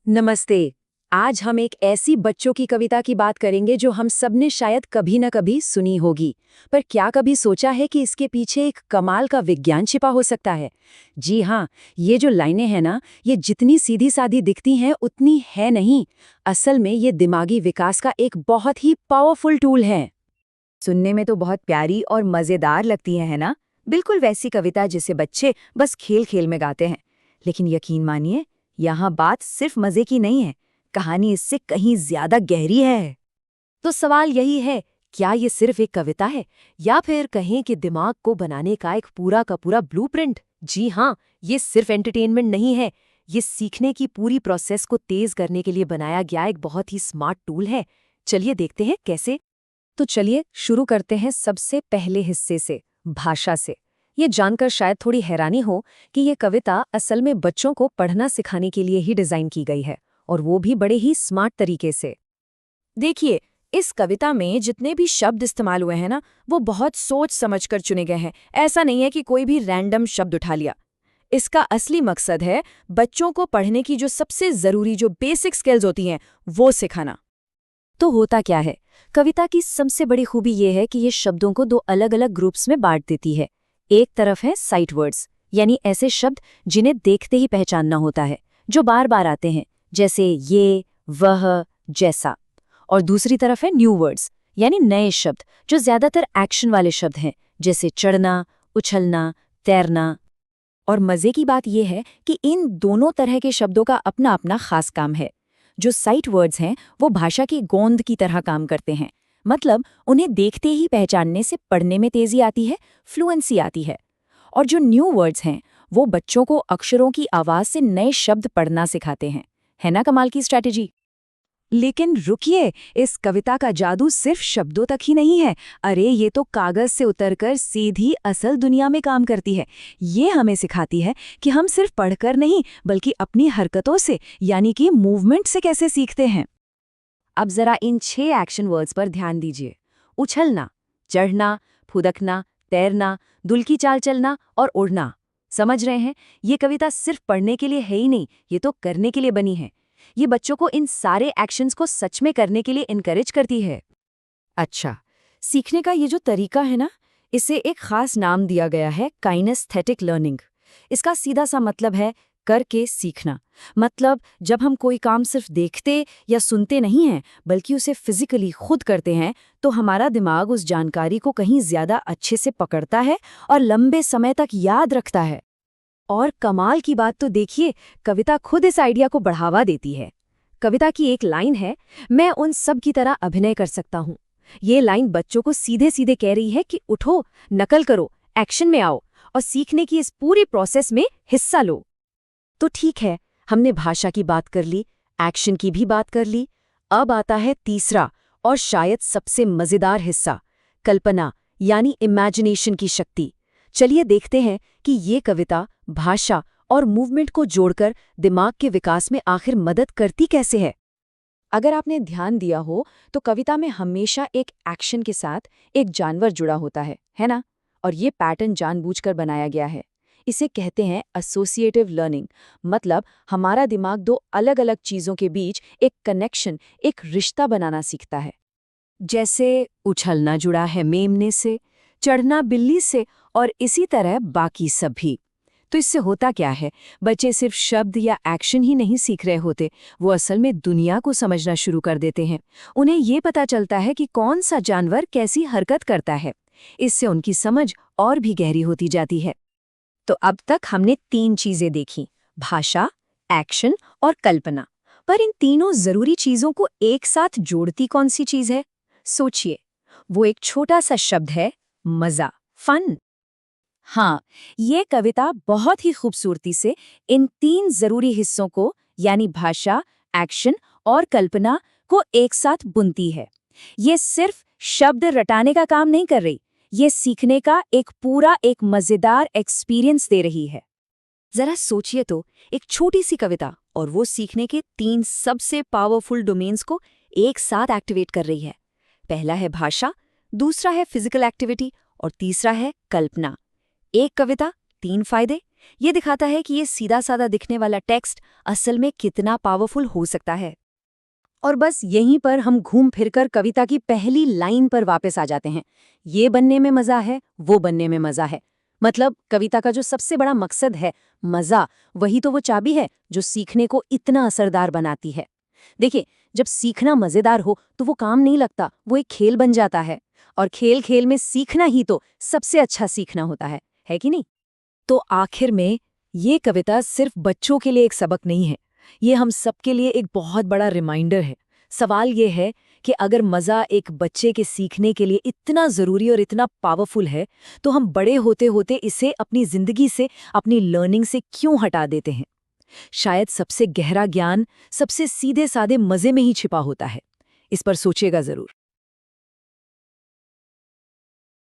नमस्ते। आज हम एक ऐसी बच्चों की कविता की बात करेंगे जो हम सबने शायद कभी न कभी सुनी होगी। पर क्या कभी सोचा है कि इसके पीछे एक कमाल का विज्ञान छिपा हो सकता है? जी हाँ, ये जो लाइनें हैं ना, ये जितनी सीधी-सादी दिखती हैं उतनी है नहीं। असल में ये दिमागी विकास का एक बहुत ही पावरफुल टूल है। सुनने में तो बहुत प्यारी और मजेदार लगती है ना? बिल्कुल वैसी कविता जिसे बच्चे बस खेल खेल में गाते हैं। लेकिन यकीन मानिए, यहाँ बात सिर्फ मजे की नहीं है। कहानी इससे कहीं ज्यादा गहरी है। तो सवाल यही है, क्या ये सिर्फ एक कविता है या फिर कहें कि दिमाग को बनाने का एक पूरा का पूरा ब्लूप्रिंट? जी हाँ, ये सिर्फ एंटरटेनमेंट नहीं है। ये सीखने की पूरी प्रोसेस को तेज करने के लिए बनाया गया एक बहुत ही स्मार्ट टूल है। चलिए देखते हैं कैसे। तो चलिए शुरू करते हैं सबसे पहले हिस्से से, भाषा से। ये जानकर शायद थोड़ी हैरानी हो कि ये कविता असल में बच्चों को पढ़ना सिखाने के लिए ही डिजाइन की गई है, और वो भी बड़े ही स्मार्ट तरीके से। देखिए, इस कविता में जितने भी शब्द इस्तेमाल हुए हैं ना, वो बहुत सोच समझकर चुने गए हैं। ऐसा नहीं है कि कोई भी रैंडम शब्द उठा लिया। इसका असली मकसद है बच्चों को पढ़ने की जो सबसे जरूरी जो बेसिक स्किल्स होती हैं, वो सिखाना। तो होता क्या है? कविता की सबसे बड़ी खूबी ये है कि ये शब्दों को दो अलग अलग ग्रुप्स में बांट देती है। एक तरफ है साइट वर्ड्स, यानी ऐसे शब्द जिन्हें देखते ही पहचानना होता है, जो बार बार आते हैं, जैसे ये, वह, जैसा। और दूसरी तरफ है न्यू वर्ड्स, यानी नए शब्द, जो ज्यादातर एक्शन वाले शब्द हैं, जैसे चढ़ना, उछलना, तैरना। और मजे की बात यह है कि इन दोनों तरह के शब्दों का अपना अपना खास काम है। जो साइट वर्ड्स हैं, वो भाषा की गोंद की तरह काम करते हैं। मतलब उन्हें देखते ही पहचानने से पढ़ने में तेजी आती है, फ्लुएंसी आती है। और जो न्यू वर्ड्स हैं, वो बच्चों को अक्षरों की आवाज से नए शब्द पढ़ना सिखाते हैं। है ना कमाल की स्ट्रैटेजी? लेकिन रुकिए, इस कविता का जादू सिर्फ शब्दों तक ही नहीं है। अरे ये तो कागज से उतरकर सीधी असल दुनिया में काम करती है। ये हमें सिखाती है कि हम सिर्फ पढ़कर नहीं, बल्कि अपनी हरकतों से, यानी कि मूवमेंट से कैसे सीखते हैं। अब जरा इन 6 एक्शन वर्ड्स पर ध्यान दीजिए। उछलना, चढ़ना, फुदकना, तैरना, दुल की चाल चलना और उड़ना। समझ रहे हैं? ये कविता सिर्फ पढ़ने के लिए है ही नहीं, ये तो करने के लिए बनी है। ये बच्चों को इन सारे एक्शंस को सच में करने के लिए इनकरेज करती है। अच्छा, सीखने का ये जो तरीका है ना, इसे एक खास नाम दिया गया है, काइनेस्थेटिक लर्निंग। इसका सीधा सा मतलब है करके सीखना। मतलब जब हम कोई काम सिर्फ देखते या सुनते नहीं हैं, बल्कि उसे फिजिकली खुद करते हैं, तो हमारा दिमाग उस जानकारी को कहीं ज्यादा अच्छे से पकड़ता है और लंबे समय तक याद रखता है। और कमाल की बात तो देखिए, कविता खुद इस आइडिया को बढ़ावा देती है। कविता की एक लाइन है, मैं उन सब की तरह अभिनय कर सकता हूँ। ये लाइन बच्चों को सीधे सीधे कह रही है कि उठो, नकल करो, एक्शन में आओ और सीखने की इस पूरी प्रोसेस में हिस्सा लो। तो ठीक है, हमने भाषा की बात कर ली, एक्शन की भी बात कर ली। अब आता है तीसरा और शायद सबसे मजेदार हिस्सा, कल्पना, यानी इमेजिनेशन की शक्ति। चलिए देखते हैं कि ये कविता भाषा और मूवमेंट को जोड़कर दिमाग के विकास में आखिर मदद करती कैसे है। अगर आपने ध्यान दिया हो तो कविता में हमेशा एक एक्शन के साथ एक जानवर जुड़ा होता है ना? और ये पैटर्न जानबूझकर बनाया गया है। इसे कहते हैं एसोसिएटिव लर्निंग। मतलब हमारा दिमाग दो अलग अलग चीजों के बीच एक कनेक्शन, एक रिश्ता बनाना सीखता है। जैसे उछलना जुड़ा है मेमने से, चढ़ना बिल्ली से, और इसी तरह बाकी सब भी। तो इससे होता क्या है, बच्चे सिर्फ शब्द या एक्शन ही नहीं सीख रहे होते, वो असल में दुनिया को समझना शुरू कर देते हैं। उन्हें ये पता चलता है कि कौन सा जानवर कैसी हरकत करता है। इससे उनकी समझ और भी गहरी होती जाती है। तो अब तक हमने 3 चीजें देखी, भाषा, एक्शन और कल्पना। पर इन तीनों जरूरी चीजों को एक साथ जोड़ती कौन सी चीज है? सोचिए, वो एक छोटा सा शब्द है, मजा, फन। हाँ, ये कविता बहुत ही खूबसूरती से इन 3 जरूरी हिस्सों को, यानी भाषा, एक्शन और कल्पना को एक साथ बुनती है। ये सिर्फ शब्द रटाने का काम नहीं कर रही, ये सीखने का एक मजेदार एक्सपीरियंस दे रही है। जरा सोचिए तो, एक छोटी सी कविता और वो सीखने के 3 सबसे पावरफुल डोमेन्स को एक साथ एक्टिवेट कर रही है। पहला है भाषा, दूसरा है फिजिकल एक्टिविटी और तीसरा है कल्पना। एक कविता, 3 फायदे, ये दिखाता है कि ये सीधा साधा दिखने वाला टेक्स्ट असल में कितना पावरफुल हो सकता है। और बस यहीं पर हम घूम फिरकर कविता की पहली लाइन पर वापस आ जाते हैं। ये बनने में मजा है, वो बनने में मजा है। मतलब कविता का जो सबसे बड़ा मकसद है, मजा, वही तो वो चाबी है जो सीखने को इतना असरदार बनाती है। देखिए, जब सीखना मजेदार हो तो वो काम नहीं लगता, वो एक खेल बन जाता है। और खेल खेल में सीखना ही तो सबसे अच्छा सीखना होता है कि नहीं? तो आखिर में ये कविता सिर्फ बच्चों के लिए एक सबक नहीं है, ये हम सबके लिए एक बहुत बड़ा रिमाइंडर है। सवाल ये है कि अगर मज़ा एक बच्चे के सीखने के लिए इतना ज़रूरी और इतना पावरफुल है, तो हम बड़े होते होते इसे अपनी ज़िंदगी से, अपनी लर्निंग से क्यों हटा देते हैं? शायद सबसे गहरा ज्ञान सबसे सीधे साधे मज़े में ही छिपा होता है। इस पर सोचिएगा ज़रूर।